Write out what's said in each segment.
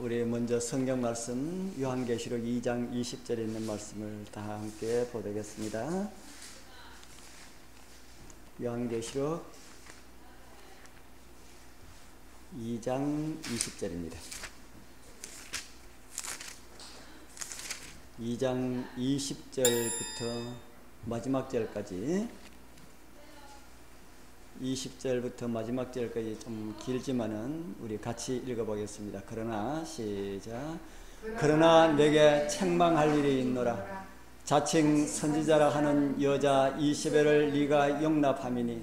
우리 먼저 성경 말씀 요한계시록 2장 20절에 있는 말씀을 다 함께 보겠습니다. 요한계시록 2장 20절입니다. 2장 20절부터 마지막 절까지 20절부터 마지막 절까지 좀 길지만은 우리 같이 읽어보겠습니다. 그러나 시작. 그러나 내게 책망할 일이 있노라. 자칭 선지자라 하는 여자 이세벨을 네가 용납함이니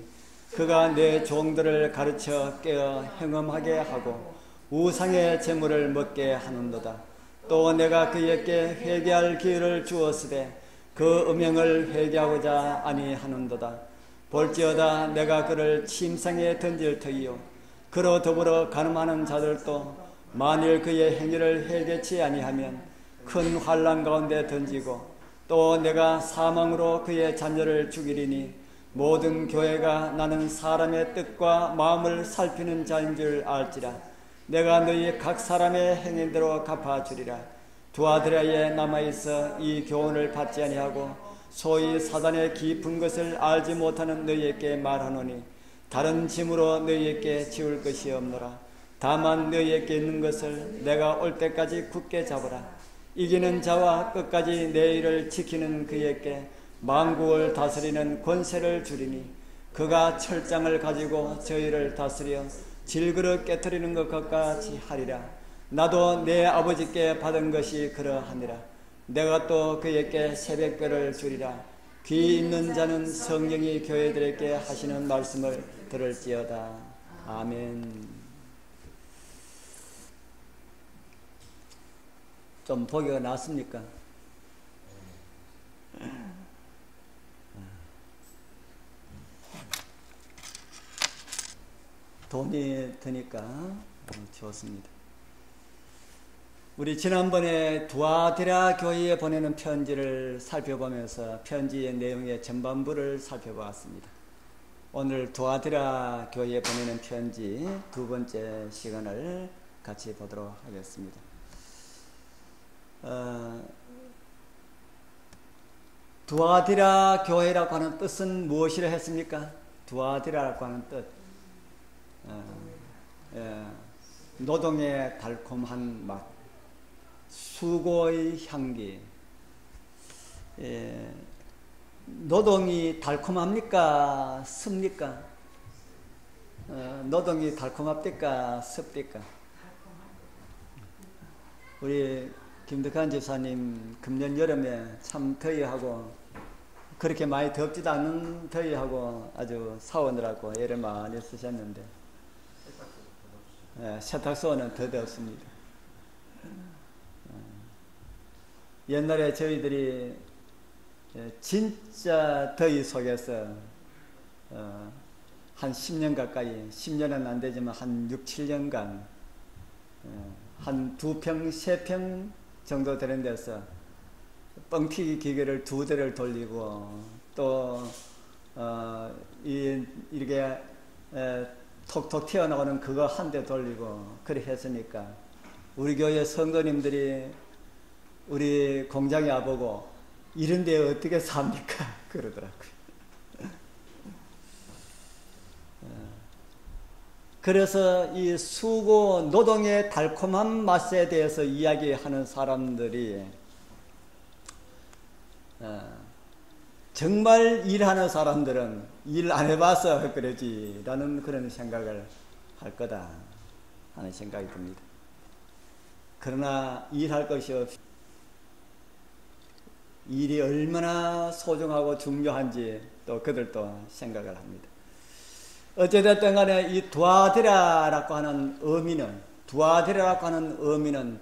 그가 내 종들을 가르쳐 깨어 행음하게 하고 우상의 제물을 먹게 하는도다. 또 내가 그에게 회개할 기회를 주었으되 그 음행을 회개하고자 아니하는도다. 볼지어다 내가 그를 침상에 던질 터이요 그로 더불어 간음하는 자들도 만일 그의 행위를 회개치 아니하면 큰 환난 가운데 던지고 또 내가 사망으로 그의 자녀를 죽이리니 모든 교회가 나는 사람의 뜻과 마음을 살피는 자인 줄 알지라. 내가 너희 각 사람의 행위대로 갚아주리라. 두아드라에 남아있어 이 교훈을 받지 아니하고 소위 사단의 깊은 것을 알지 못하는 너희에게 말하노니 다른 짐으로 너희에게 지울 것이 없노라. 다만 너희에게 있는 것을 내가 올 때까지 굳게 잡으라. 이기는 자와 끝까지 내 일을 지키는 그에게 만국을 다스리는 권세를 주리니 그가 철장을 가지고 저희를 다스려 질그릇 깨트리는 것과 같이 하리라. 나도 내 아버지께 받은 것이 그러하니라. 내가 또 그에게 새벽별을 주리라. 귀 있는 자는 성령이 교회들에게 하시는 말씀을 들을지어다. 아멘. 좀 보기가 낫습니까? 돈이 드니까 좋습니다. 우리 지난번에 두아디라 교회에 보내는 편지를 살펴보면서 편지의 내용의 전반부를 살펴보았습니다. 오늘 두아디라 교회에 보내는 편지 두 번째 시간을 같이 보도록 하겠습니다. 두아디라 교회라고 하는 뜻은 무엇이라 했습니까? 두아디라라고 하는 뜻, 노동의 달콤한 맛, 수고의 향기. 노동이 달콤합니까? 습니까? 노동이 달콤합니까? 습니까? 우리 김덕한 집사님 금년 여름에 참 더위하고 그렇게 많이 덥지도 않은 더위하고 아주 사오느라고 애를 많이 쓰셨는데 세탁소는 더 덥습니다. 옛날에 저희들이 진짜 더위 속에서 한 10년 가까이, 10년은 안 되지만 한 6, 7년간 한 2평, 3평 정도 되는 데서 뻥튀기 기계를 2대를 돌리고 또 이렇게 톡톡 튀어나오는 그거 한 대 돌리고 그래 했으니까 우리 교회 성도님들이 우리 공장에 와보고 이런데 어떻게 삽니까? 그러더라고요. 그래서 이 수고 노동의 달콤한 맛에 대해서 이야기하는 사람들이 정말 일하는 사람들은 일 안 해봐서 그러지 라는 그런 생각을 할 거다 하는 생각이 듭니다. 그러나 일할 것이 없이 일이 얼마나 소중하고 중요한지 또 그들도 생각을 합니다. 어찌됐든 간에 이 두아디라라고 하는 의미는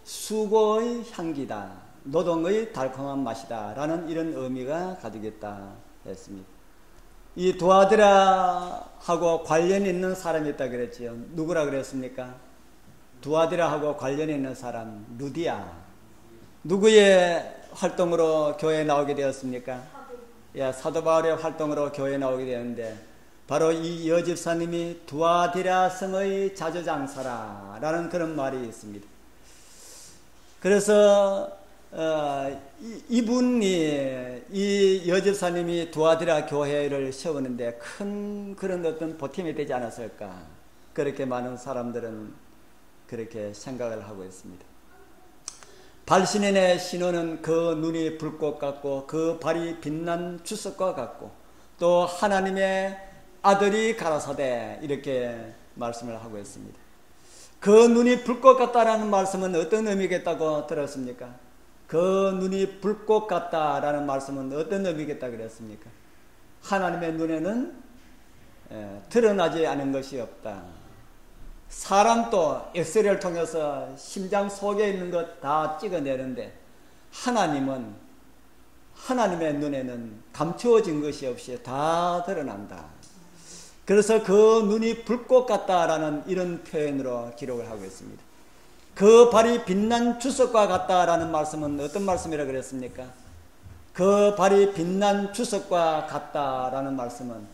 수고의 향기다, 노동의 달콤한 맛이다 라는 이런 의미가 가지고 있다 했습니다. 이 두아디라하고 관련이 있는 사람이 있다 그랬지요. 누구라 그랬습니까? 두아디라하고 관련이 있는 사람, 루디아. 누구의 활동으로 교회에 나오게 되었습니까? 사도 바울의 활동으로 교회에 나오게 되었는데 바로 이 여집사님이 두아디라 성의 자주장사라 라는 그런 말이 있습니다. 그래서 이분이 이 여집사님이 두아디라 교회를 세우는데 큰 그런 어떤 보탬이 되지 않았을까, 그렇게 많은 사람들은 그렇게 생각을 하고 있습니다. 발신인의 신호는 그 눈이 불꽃 같고 그 발이 빛난 주석과 같고 또 하나님의 아들이 가라사대, 이렇게 말씀을 하고 있습니다. 그 눈이 불꽃 같다라는 말씀은 어떤 의미겠다고 들었습니까? 그 눈이 불꽃 같다라는 말씀은 어떤 의미겠다 그랬습니까? 하나님의 눈에는 드러나지 않은 것이 없다. 사람도 엑스레이를 통해서 심장 속에 있는 것 다 찍어내는데 하나님은, 하나님의 눈에는 감추어진 것이 없이 다 드러난다. 그래서 그 눈이 불꽃 같다라는 이런 표현으로 기록을 하고 있습니다. 그 발이 빛난 주석과 같다라는 말씀은 어떤 말씀이라 그랬습니까? 그 발이 빛난 주석과 같다라는 말씀은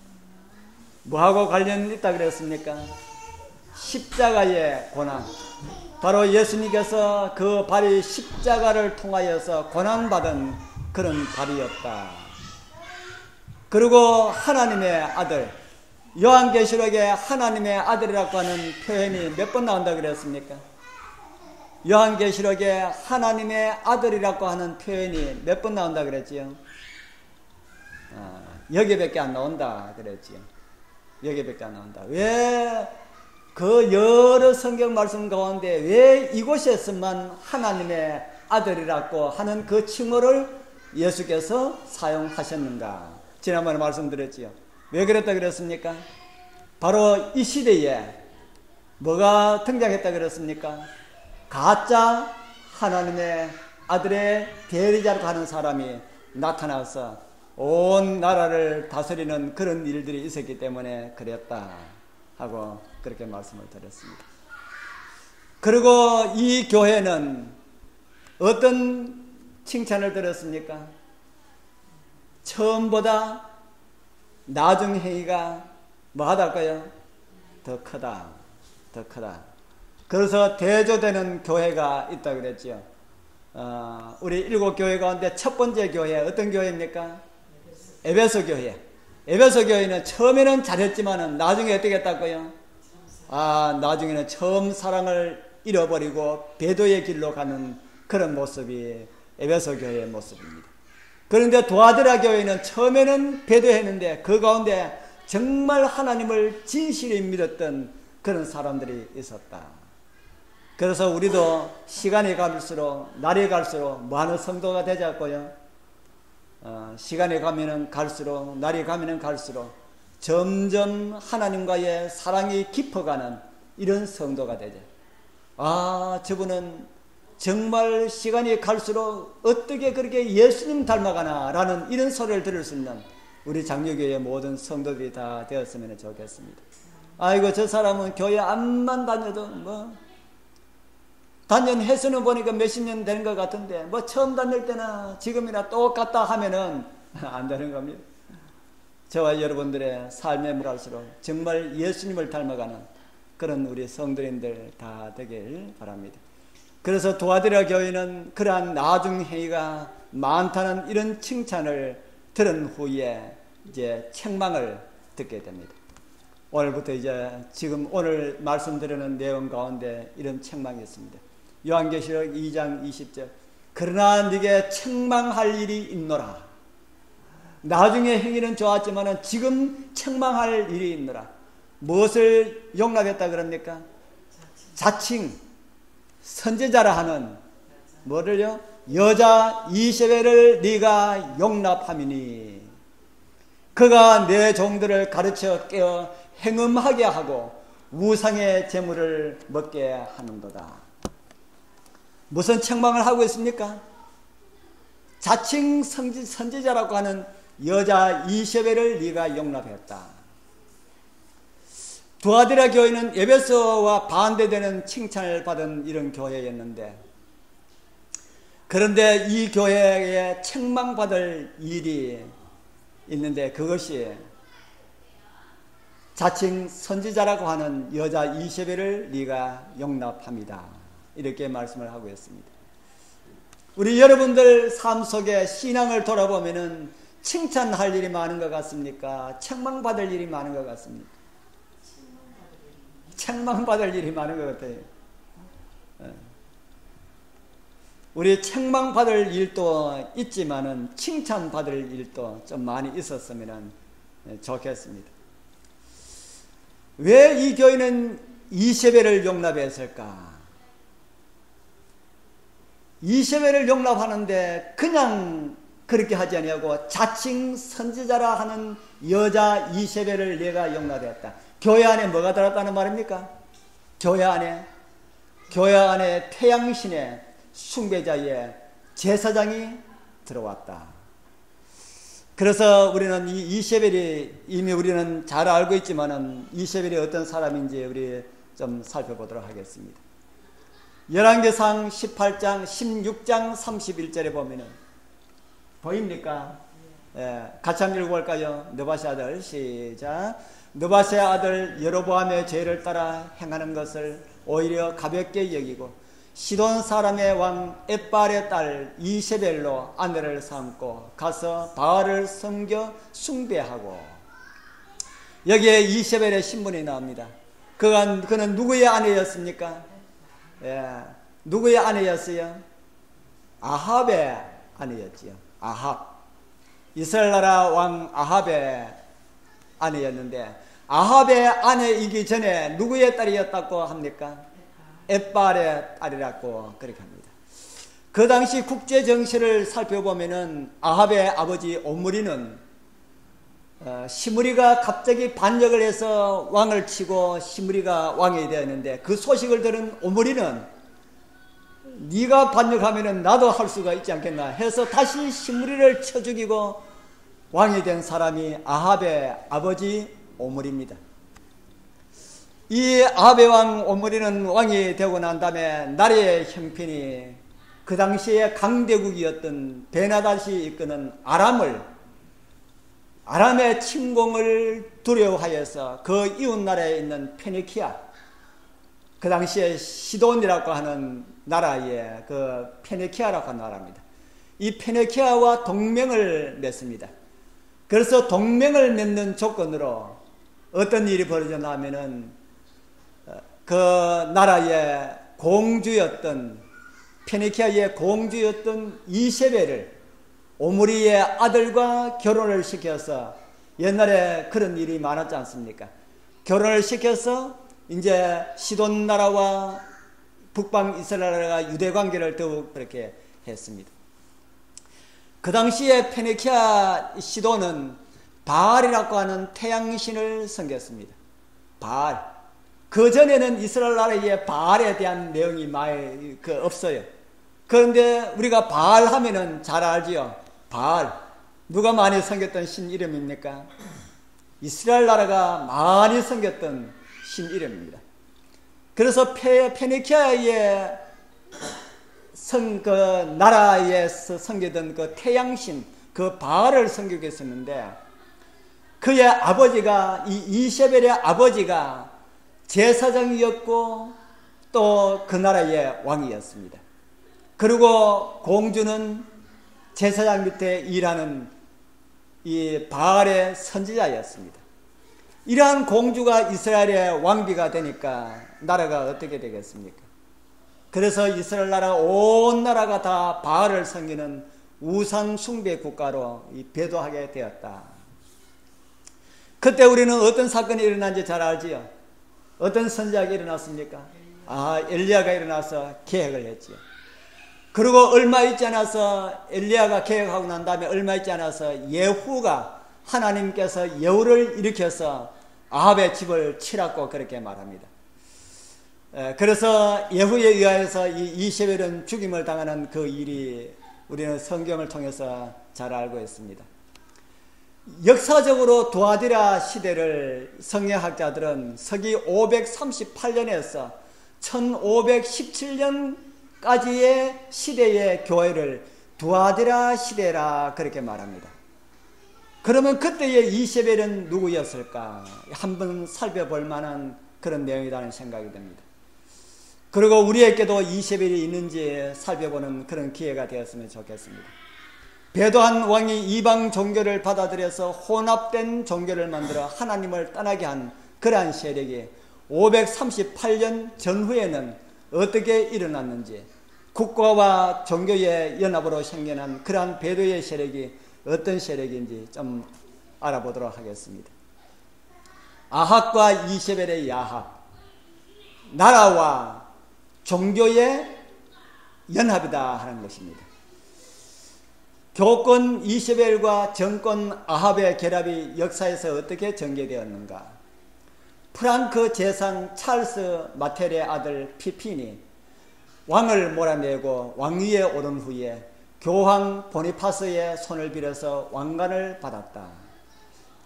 뭐하고 관련이 있다 그랬습니까? 십자가의 고난. 바로 예수님께서 그 발이 십자가를 통하여서 고난받은 그런 발이었다. 그리고 하나님의 아들, 요한계시록에 하나님의 아들이라고 하는 표현이 몇 번 나온다 그랬습니까? 요한계시록에 하나님의 아들이라고 하는 표현이 몇 번 나온다 그랬지요? 여기밖에 안 나온다 그랬지요. 여기밖에 안 나온다. 왜 그 여러 성경 말씀 가운데 왜 이곳에서만 하나님의 아들이라고 하는 그 칭호를 예수께서 사용하셨는가? 지난번에 말씀드렸지요. 왜 그랬다 그랬습니까? 바로 이 시대에 뭐가 등장했다 그랬습니까? 가짜 하나님의 아들의 대리자로 하는 사람이 나타나서 온 나라를 다스리는 그런 일들이 있었기 때문에 그랬다 하고 그렇게 말씀을 드렸습니다. 그리고 이 교회는 어떤 칭찬을 들었습니까? 처음보다 나중 행위가 뭐 하달까요? 더 크다. 더 크다. 그래서 대조되는 교회가 있다 그랬죠. 우리 7교회 가운데 첫 번째 교회 어떤 교회입니까? 에베소 교회. 에베소 교회는 처음에는 잘했지만은 나중에 어떻게 했다고요? 나중에는 처음 사랑을 잃어버리고 배도의 길로 가는 그런 모습이 에베소 교회의 모습입니다. 그런데 두아디라 교회는 처음에는 배도했는데 그 가운데 정말 하나님을 진실히 믿었던 그런 사람들이 있었다. 그래서 우리도 시간이 갈수록, 날이 갈수록 많은 성도가 되자고요. 시간이 가면은 갈수록, 날이 가면은 갈수록 점점 하나님과의 사랑이 깊어가는 이런 성도가 되죠. 저분은 정말 시간이 갈수록 어떻게 그렇게 예수님 닮아가나 라는 이런 소리를 들을 수 있는 우리 장로교회의 모든 성도들이 다 되었으면 좋겠습니다. 아이고 저 사람은 교회 암만 다녀도 단연 횟수는 보니까 몇십 년 되는 것 같은데 처음 다닐 때나 지금이나 똑같다 하면은 안 되는 겁니다. 저와 여러분들의 삶에 갈수록 정말 예수님을 닮아가는 그런 우리 성도님들 다 되길 바랍니다. 그래서 두아디라 교회는 그러한 나중 행위가 많다는 이런 칭찬을 들은 후에 이제 책망을 듣게 됩니다. 오늘부터 이제 지금 오늘 말씀드리는 내용 가운데 이런 책망이 있습니다. 요한계시록 2장 20절. 그러나 네게 책망할 일이 있노라. 나중에 행위는 좋았지만 지금 책망할 일이 있노라. 무엇을 용납했다 그럽니까? 자칭 선지자라 하는 뭐를요? 여자 이세벨을 네가 용납함이니 그가 내 종들을 가르쳐 깨어 행음하게 하고 우상의 제물을 먹게 하는도다. 무슨 책망을 하고 있습니까? 자칭 선지자라고 하는 여자 이세벨을 네가 용납했다. 두아디라 교회는 에베소와 반대되는 칭찬을 받은 이런 교회였는데, 그런데 이 교회에 책망받을 일이 있는데 그것이 자칭 선지자라고 하는 여자 이세벨을 네가 용납합니다. 이렇게 말씀을 하고 있습니다. 우리 여러분들 삶 속에 신앙을 돌아보면은 칭찬할 일이 많은 것 같습니까? 책망받을 일이 많은 것 같습니까? 책망받을 일이 많은 것 같아요. 우리 책망받을 일도 있지만은 칭찬받을 일도 좀 많이 있었으면 좋겠습니다. 왜 이 교회는 이세벨을 용납했을까? 이세벨을 용납하는데 그냥 그렇게 하지 아니하고 자칭 선지자라 하는 여자 이세벨을 내가 용납했다. 교회 안에 뭐가 들었다는 말입니까? 교회 안에 태양신의 숭배자의 제사장이 들어왔다. 그래서 우리는 이 이세벨이 이미 우리는 잘 알고 있지만은 이세벨이 어떤 사람인지 우리 좀 살펴보도록 하겠습니다. 열왕기상 18장 16장 31절에 보면은 보입니까? 같이 한번 읽어볼까요? 느바세 아들 시작. 느바세 아들 여로보암의 죄를 따라 행하는 것을 오히려 가볍게 여기고 시돈 사람의 왕 엣발의 딸 이세벨로 아내를 삼고 가서 바알을 섬겨 숭배하고. 여기에 이세벨의 신분이 나옵니다. 그는 누구의 아내였습니까? 누구의 아내였어요? 아합의 아내였지요. 아합. 이스라엘 나라 왕 아합의 아내였는데 아합의 아내이기 전에 누구의 딸이었다고 합니까? 엣발의 딸이라고 그렇게 합니다. 그 당시 국제 정세를 살펴보면은 아합의 아버지 오므리는 시므리가 갑자기 반역을 해서 왕을 치고 시므리가 왕이 되었는데 그 소식을 들은 오므리는 네가 반역하면은 나도 할 수가 있지 않겠나 해서 다시 시므리를 쳐 죽이고 왕이 된 사람이 아합의 아버지 오므리입니다. 이 아합의 왕 오므리는 왕이 되고 난 다음에 나라의 형편이 그 당시에 강대국이었던 베나닷이 이끄는 아람의 침공을 두려워하여서 그 이웃 나라에 있는 페니키아, 그 당시에 시돈이라고 하는 나라의 그 페니키아라고 하는 나라입니다. 이 페니키아와 동맹을 맺습니다. 그래서 동맹을 맺는 조건으로 어떤 일이 벌어졌나 하면은 그 나라의 공주였던 페니키아의 공주였던 이세벨을 오므리의 아들과 결혼을 시켜서 옛날에 그런 일이 많았지 않습니까? 결혼을 시켜서 이제 시돈 나라와 북방 이스라엘 나라가 유대 관계를 더욱 그렇게 했습니다. 그 당시에 페니키아 시돈은 바알이라고 하는 태양신을 섬겼습니다. 바알. 그 전에는 이스라엘 나라에 바알에 대한 내용이 많이 없어요. 그런데 우리가 바알 하면은 잘 알지요. 바알. 누가 많이 섬겼던 신 이름입니까? 이스라엘 나라가 많이 섬겼던 신 이름입니다. 그래서 페니키아의 그 나라에서 섬기던 그 태양신, 그 바알을 섬기겠었는데 그의 아버지가 이 이세벨의 아버지가 제사장이었고 또 그 나라의 왕이었습니다. 그리고 공주는 제사장 밑에 일하는 이 바알의 선지자였습니다. 이러한 공주가 이스라엘의 왕비가 되니까 나라가 어떻게 되겠습니까? 그래서 이스라엘 나라 온 나라가 다 바알을 섬기는 우상 숭배 국가로 배도하게 되었다. 그때 우리는 어떤 사건이 일어난지 잘 알지요. 어떤 선지자가 일어났습니까? 엘리야가 일어나서 계획을 했지요. 그리고 얼마 있지 않아서 엘리야가 계획하고 난 다음에 얼마 있지 않아서 예후가 하나님께서 여우를 일으켜서 아합의 집을 치라고 그렇게 말합니다. 그래서 예후에 의하여서 이 이세벨은 죽임을 당하는 그 일이 우리는 성경을 통해서 잘 알고 있습니다. 역사적으로 두아디라 시대를 성경학자들은 서기 538년에서 1517년까지의 시대의 교회를 두아디라 시대라 그렇게 말합니다. 그러면 그때의 이세벨은 누구였을까? 한번 살펴볼 만한 그런 내용이라는 생각이 듭니다. 그리고 우리에게도 이세벨이 있는지 살펴보는 그런 기회가 되었으면 좋겠습니다. 배도한 왕이 이방 종교를 받아들여서 혼합된 종교를 만들어 하나님을 떠나게 한 그러한 세력이 538년 전후에는 어떻게 일어났는지, 국가와 종교의 연합으로 생겨난 그러한 배도의 세력이 어떤 세력인지 좀 알아보도록 하겠습니다. 아합과 이세벨의 야합, 나라와 종교의 연합이다 하는 것입니다. 교권 이세벨과 정권 아합의 결합이 역사에서 어떻게 전개되었는가? 프랑크 제상 찰스 마텔의 아들 피핀이 왕을 몰아내고 왕위에 오른 후에 교황 보니파스의 손을 빌어서 왕관을 받았다.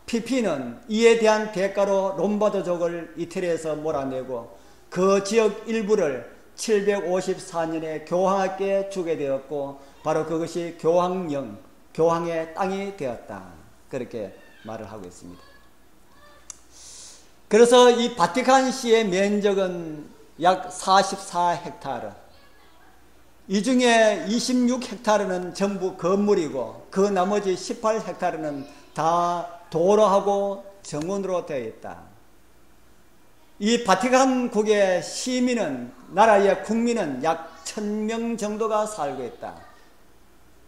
피핀은 이에 대한 대가로 롬바드족을 이태리에서 몰아내고 그 지역 일부를 754년에 교황에게 주게 되었고 바로 그것이 교황령, 교황의 땅이 되었다. 그렇게 말을 하고 있습니다. 그래서 이 바티칸시의 면적은 약 44헥타르, 이 중에 26헥타르는 전부 건물이고 그 나머지 18헥타르는 다 도로하고 정원으로 되어 있다. 이 바티칸국의 시민은, 나라의 국민은 약 1000명 정도가 살고 있다.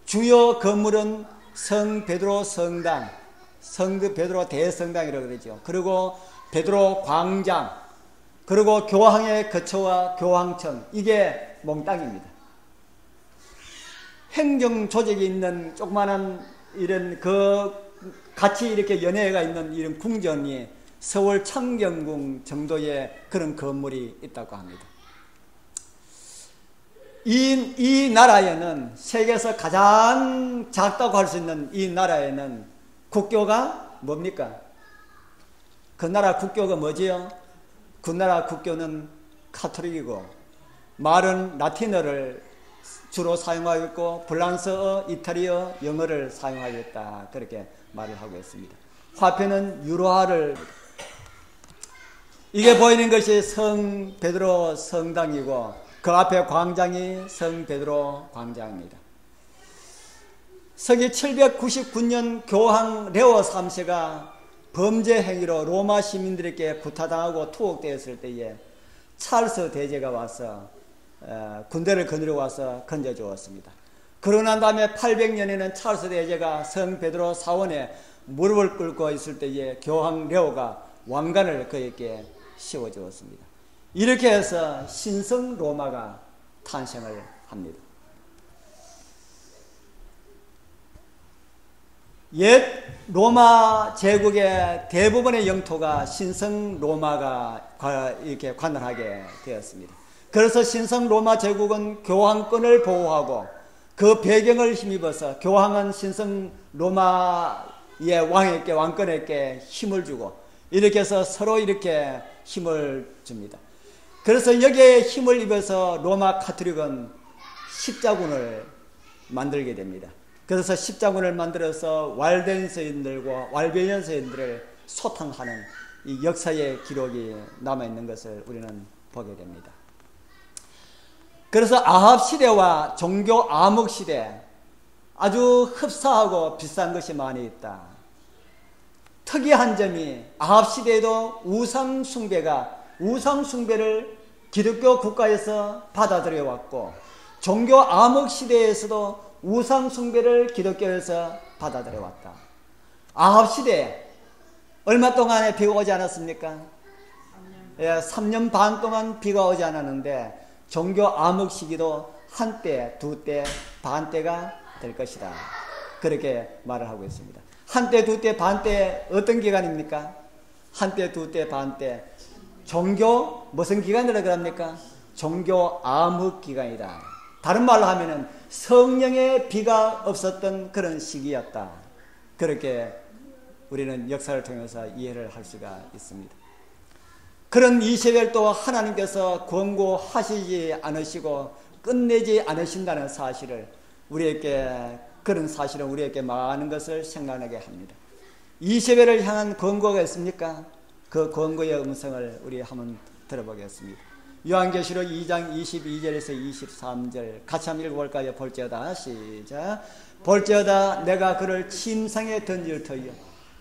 주요 건물은 성 베드로 성당, 성 베드로 대성당이라고 그러죠. 그리고 베드로 광장, 그리고 교황의 거처와 교황청, 이게 몽땅입니다. 행정 조직이 있는 조그마한 이런 같이 이렇게 연회가 있는 이런 궁전이 서울 창경궁 정도의 그런 건물이 있다고 합니다. 이 나라에는, 세계에서 가장 작다고 할 수 있는 이 나라에는 국교가 뭡니까? 그 나라 국교가 뭐지요? 그 나라 국교는 카톨릭이고 말은 라틴어를 주로 사용하고 있고 프랑스어, 이탈리아, 영어를 사용하고 있다. 그렇게 말을 하고 있습니다. 화폐는 유로화를, 이게 보이는 것이 성 베드로 성당이고 그 앞에 광장이 성 베드로 광장입니다. 서기 799년 교황 레오 3세가 범죄 행위로 로마 시민들에게 구타당하고 투옥되었을 때에 찰스 대제가 와서 군대를 거느려 와서 건져주었습니다. 그러고 난 다음에 800년에는 찰스 대제가 성 베드로 사원에 무릎을 꿇고 있을 때에 교황 레오가 왕관을 그에게 씌워주었습니다. 이렇게 해서 신성 로마가 탄생을 합니다. 옛 로마 제국의 대부분의 영토가 신성 로마가 이렇게 관할하게 되었습니다. 그래서 신성 로마 제국은 교황권을 보호하고 그 배경을 힘입어서 교황은 신성 로마의 왕권에게 힘을 주고 이렇게 해서 서로 이렇게 힘을 줍니다. 그래서 여기에 힘을 입어서 로마 카톨릭은 십자군을 만들게 됩니다. 그래서 십자군을 만들어서 왈덴서인들과 왈베니언서인들을 소탕하는 이 역사의 기록이 남아있는 것을 우리는 보게 됩니다. 그래서 아합 시대와 종교 암흑 시대, 아주 흡사하고 비슷한 것이 많이 있다. 특이한 점이 아합 시대에도 우상 숭배를 기독교 국가에서 받아들여 왔고, 종교 암흑 시대에서도 우상 숭배를 기독교에서 받아들여 왔다. 아합 시대에 얼마 동안에 비가 오지 않았습니까? 3년 반 동안 비가 오지 않았는데 종교 암흑 시기도 한때, 두때, 반때가 될 것이다. 그렇게 말을 하고 있습니다. 한때, 두때, 반때 어떤 기간입니까? 한때, 두때, 반때 종교 무슨 기간이라고 합니까? 종교 암흑 기간이다. 다른 말로 하면은 성령의 비가 없었던 그런 시기였다. 그렇게 우리는 역사를 통해서 이해를 할 수가 있습니다. 그런 이세벨도 하나님께서 권고하시지 않으시고 끝내지 않으신다는 사실을 우리에게, 그런 사실은 우리에게 많은 것을 생각나게 합니다. 이세벨을 향한 권고가 있습니까? 그 권고의 음성을 우리 한번 들어보겠습니다. 요한계시록 2장 22절에서 23절 같이 한번 읽어볼까요? 볼지어다. 시작. 볼지어다 내가 그를 침상에 던질 터이요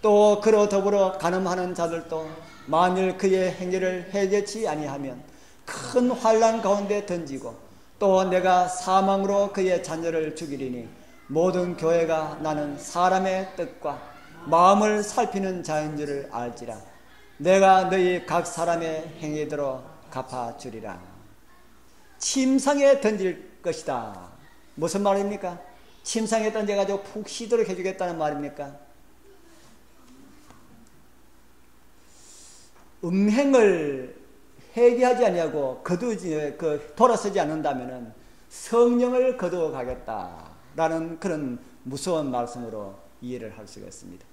또 그로 더불어 간음하는 자들도 만일 그의 행위를 해결치 아니하면 큰 환난 가운데 던지고 또 내가 사망으로 그의 자녀를 죽이리니 모든 교회가 나는 사람의 뜻과 마음을 살피는 자인 줄을 알지라. 내가 너희 각 사람의 행위대로 갚아주리라. 침상에 던질 것이다. 무슨 말입니까? 침상에 던져가지고 푹 쉬도록 해주겠다는 말입니까? 음행을 회개하지 아니하고 돌아서지 않는다면 성령을 거두어 가겠다라는 그런 무서운 말씀으로 이해를 할 수가 있습니다.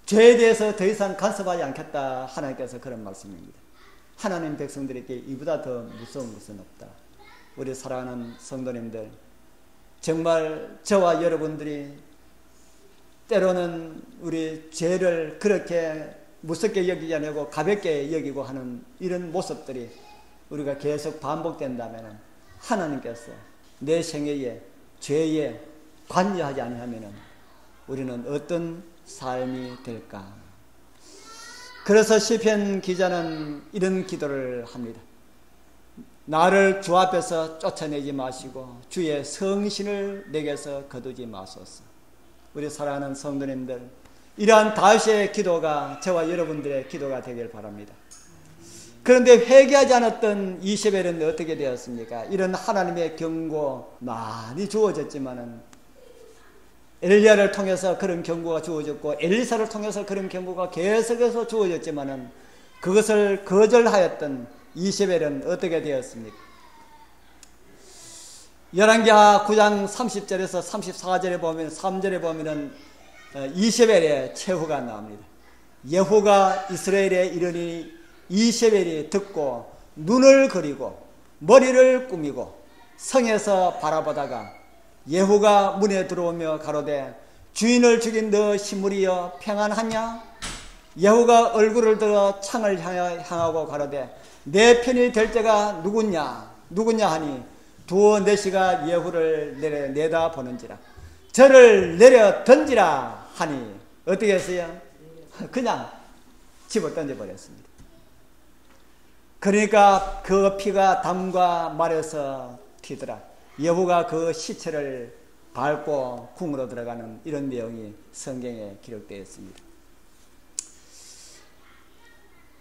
죄에 대해서 더 이상 간섭하지 않겠다 하나님께서 그런 말씀입니다. 하나님 백성들에게 이보다 더 무서운 것은 없다. 우리 사랑하는 성도님들, 정말 저와 여러분들이 때로는 우리 죄를 그렇게 무섭게 여기지 않고 가볍게 여기고 하는 이런 모습들이 우리가 계속 반복된다면 하나님께서 내 생애에 죄에 관여하지 아니하면 우리는 어떤 삶이 될까? 그래서 시편 기자는 이런 기도를 합니다. 나를 주 앞에서 쫓아내지 마시고 주의 성신을 내게서 거두지 마소서. 우리 사랑하는 성도님들, 이러한 다윗의 기도가 저와 여러분들의 기도가 되길 바랍니다. 그런데 회개하지 않았던 이세벨은 어떻게 되었습니까? 이런 하나님의 경고 많이 주어졌지만은 엘리야를 통해서 그런 경고가 주어졌고 엘리사를 통해서 그런 경고가 계속해서 주어졌지만은 그것을 거절하였던 이세벨은 어떻게 되었습니까? 열왕기하 9장 30절에서 34절에 보면 3절에 보면은 이세벨의 최후가 나옵니다. 예후가 이스라엘에 이르니 이세벨이 듣고 눈을 그리고 머리를 꾸미고 성에서 바라보다가 예후가 문에 들어오며 가로되 주인을 죽인 너 시므리여 평안하냐? 예후가 얼굴을 들어 창을 향하고 가로되 내 편이 될 자가 누구냐 하니 두어 내시가 예후를 내다 보는지라 저를 내려 던지라 하니 어떻게 했어요? 그냥 집어 던져버렸습니다. 그러니까 그 피가 담과 말에서 튀더라. 예후가 그 시체를 밟고 궁으로 들어가는 이런 내용이 성경에 기록되어 있습니다.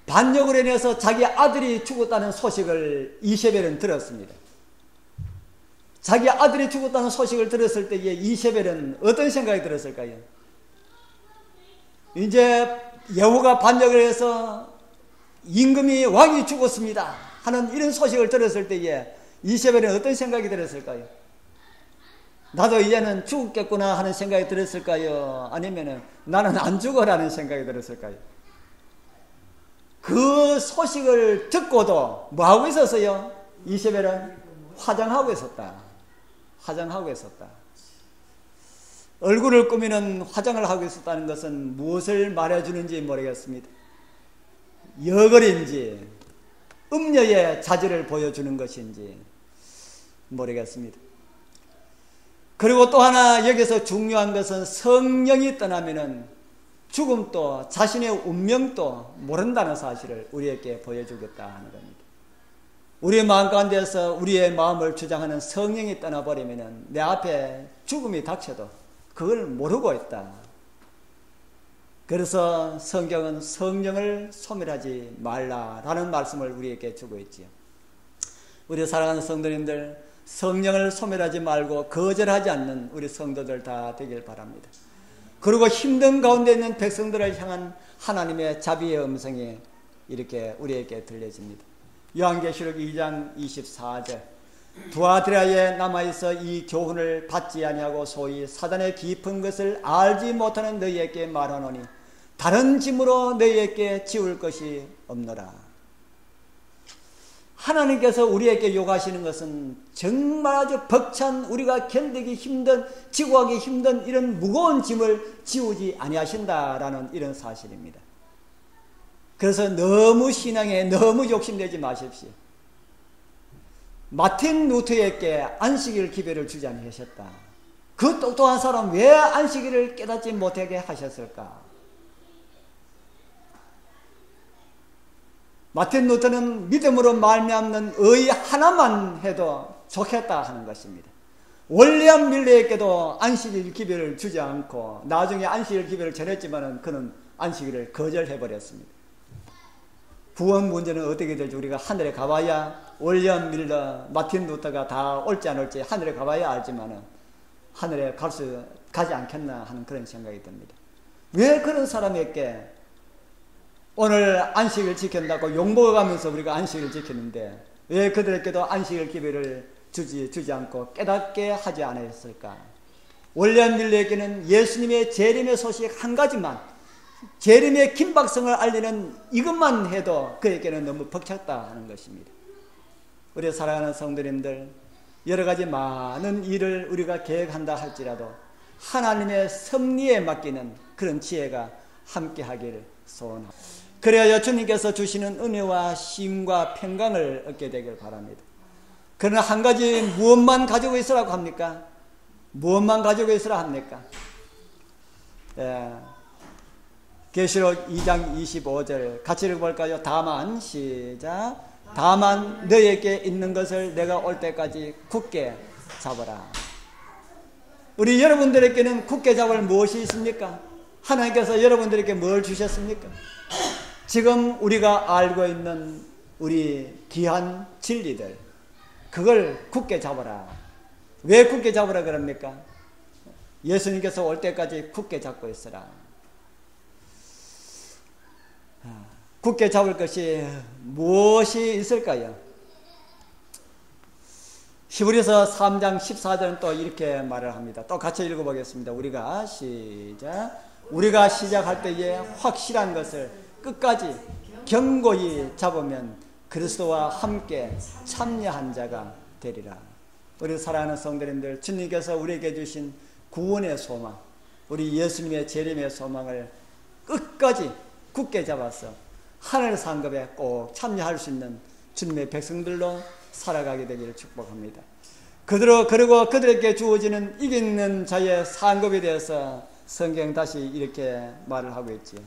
반역으로 인해서 자기 아들이 죽었다는 소식을 이세벨은 들었습니다. 자기 아들이 죽었다는 소식을 들었을 때에 이세벨은 어떤 생각이 들었을까요? 이제 예후가 반역을 해서 임금이 왕이 죽었습니다 하는 이런 소식을 들었을 때에 이세벨은 어떤 생각이 들었을까요? 나도 이제는 죽겠구나 하는 생각이 들었을까요? 아니면 나는 안 죽어라는 생각이 들었을까요? 그 소식을 듣고도 뭐하고 있었어요? 이세벨은 화장하고 있었다. 화장하고 있었다. 얼굴을 꾸미는 화장을 하고 있었다는 것은 무엇을 말해주는지 모르겠습니다. 여걸인지 음녀의 자질을 보여주는 것인지 모르겠습니다. 그리고 또 하나 여기서 중요한 것은 성령이 떠나면은 죽음도 자신의 운명도 모른다는 사실을 우리에게 보여주겠다 하는 겁니다. 우리의 마음 가운데서 우리의 마음을 주장하는 성령이 떠나버리면은 내 앞에 죽음이 닥쳐도 그걸 모르고 있다. 그래서 성경은 성령을 소멸하지 말라라는 말씀을 우리에게 주고 있지요. 우리 사랑하는 성도님들, 성령을 소멸하지 말고 거절하지 않는 우리 성도들 다 되길 바랍니다. 그리고 힘든 가운데 있는 백성들을 향한 하나님의 자비의 음성이 이렇게 우리에게 들려집니다. 요한계시록 2장 24절 두아드라에 남아있어 이 교훈을 받지 아니하고 소위 사단의 깊은 것을 알지 못하는 너희에게 말하노니 다른 짐으로 너희에게 지울 것이 없노라. 하나님께서 우리에게 요구하시는 것은 정말 아주 벅찬 우리가 견디기 힘든 지구하기 힘든 이런 무거운 짐을 지우지 아니하신다라는 이런 사실입니다. 그래서 너무 신앙에 너무 욕심내지 마십시오. 마틴 루터에게 안식일 기별을 주지 않으셨다. 그 똑똑한 사람 왜 안식일을 깨닫지 못하게 하셨을까? 마틴 루터는 믿음으로 말미암는 의 하나만 해도 좋겠다 하는 것입니다. 윌리엄 밀러에게도 안식일 기별을 주지 않고 나중에 안식일 기별을 전했지만 그는 안식일을 거절해버렸습니다. 구원 문제는 어떻게 될지 우리가 하늘에 가봐야 윌리엄 밀러, 마틴 루터가 다 올지 안 올지 하늘에 가봐야 알지만 하늘에 가지 않겠나 하는 그런 생각이 듭니다. 왜 그런 사람에게 오늘 안식을 지킨다고 욕먹어가면서 우리가 안식을 지키는데 왜 그들에게도 안식일 기별을 주지 않고 깨닫게 하지 않았을까? 윌리엄 밀러에게는 예수님의 재림의 소식 한 가지만, 재림의 긴박성을 알리는 이것만 해도 그에게는 너무 벅찼다 하는 것입니다. 우리 사랑하는 성도님들, 여러 가지 많은 일을 우리가 계획한다 할지라도 하나님의 섭리에 맡기는 그런 지혜가 함께 하기를 소원합니다. 그래야 주님께서 주시는 은혜와 쉼과 평강을 얻게 되길 바랍니다. 그러나 한 가지 무엇만 가지고 있으라고 합니까? 무엇만 가지고 있으라 합니까? 계시록 2장 25절 같이 읽어볼까요? 다만 시작. 다만 너에게 있는 것을 내가 올 때까지 굳게 잡아라. 우리 여러분들에게는 굳게 잡을 무엇이 있습니까? 하나님께서 여러분들에게 뭘 주셨습니까? 지금 우리가 알고 있는 우리 귀한 진리들, 그걸 굳게 잡아라. 왜 굳게 잡으라 그럽니까? 예수님께서 올 때까지 굳게 잡고 있으라. 굳게 잡을 것이 무엇이 있을까요? 히브리서 3장 14절은 또 이렇게 말을 합니다. 또 같이 읽어보겠습니다. 우리가 시작할 때에 확실한 것을 끝까지 견고히 잡으면 그리스도와 함께 참여한 자가 되리라. 우리 사랑하는 성도님들, 주님께서 우리에게 주신 구원의 소망, 우리 예수님의 재림의 소망을 끝까지 굳게 잡아서 하늘 상급에 꼭 참여할 수 있는 주님의 백성들로 살아가게 되기를 축복합니다. 그리고 그들에게 주어지는 이기는 자의 상급에 대해서 성경 다시 이렇게 말을 하고 있지요.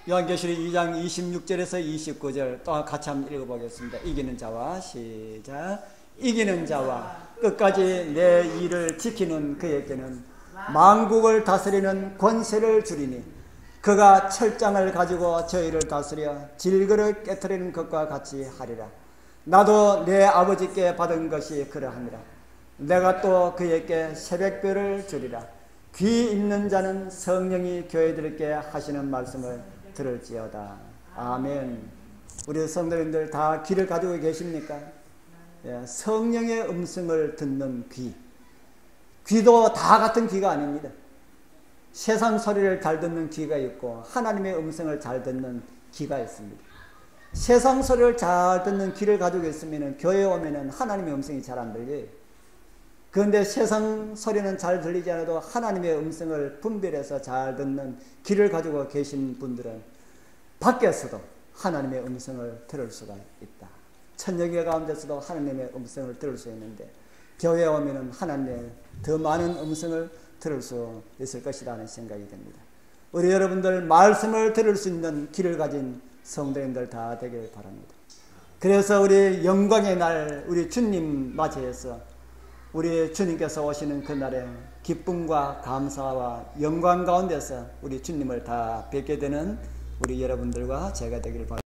요한계시록 2장 26절에서 29절 또 같이 한번 읽어보겠습니다. 이기는 자와 시작. 이기는 자와 끝까지 내 일을 지키는 그에게는 만국을 다스리는 권세를 주리니 그가 철장을 가지고 저희를 다스려 질그를 깨트리는 것과 같이 하리라. 나도 내 아버지께 받은 것이 그러하니라. 내가 또 그에게 새벽별을 주리라. 귀 있는 자는 성령이 교회들에게 하시는 말씀을 들을지어다. 아멘. 우리 성도님들 다 귀를 가지고 계십니까? 성령의 음성을 듣는 귀. 귀도 다 같은 귀가 아닙니다. 세상 소리를 잘 듣는 귀가 있고 하나님의 음성을 잘 듣는 귀가 있습니다. 세상 소리를 잘 듣는 귀를 가지고 있으면 교회에 오면 하나님의 음성이 잘 안 들려요. 그런데 세상 소리는 잘 들리지 않아도 하나님의 음성을 분별해서 잘 듣는 귀를 가지고 계신 분들은 밖에서도 하나님의 음성을 들을 수가 있다. 천녀계 가운데서도 하나님의 음성을 들을 수 있는데 교회에 오면 하나님의 더 많은 음성을 들을 수 있을 것이라는 생각이 듭니다. 우리 여러분들 말씀을 들을 수 있는 귀를 가진 성도님들 다 되길 바랍니다. 그래서 우리 영광의 날 우리 주님 맞이해서 우리 주님께서 오시는 그날에 기쁨과 감사와 영광 가운데서 우리 주님을 다 뵙게 되는 우리 여러분들과 제가 되기를 바랍니다.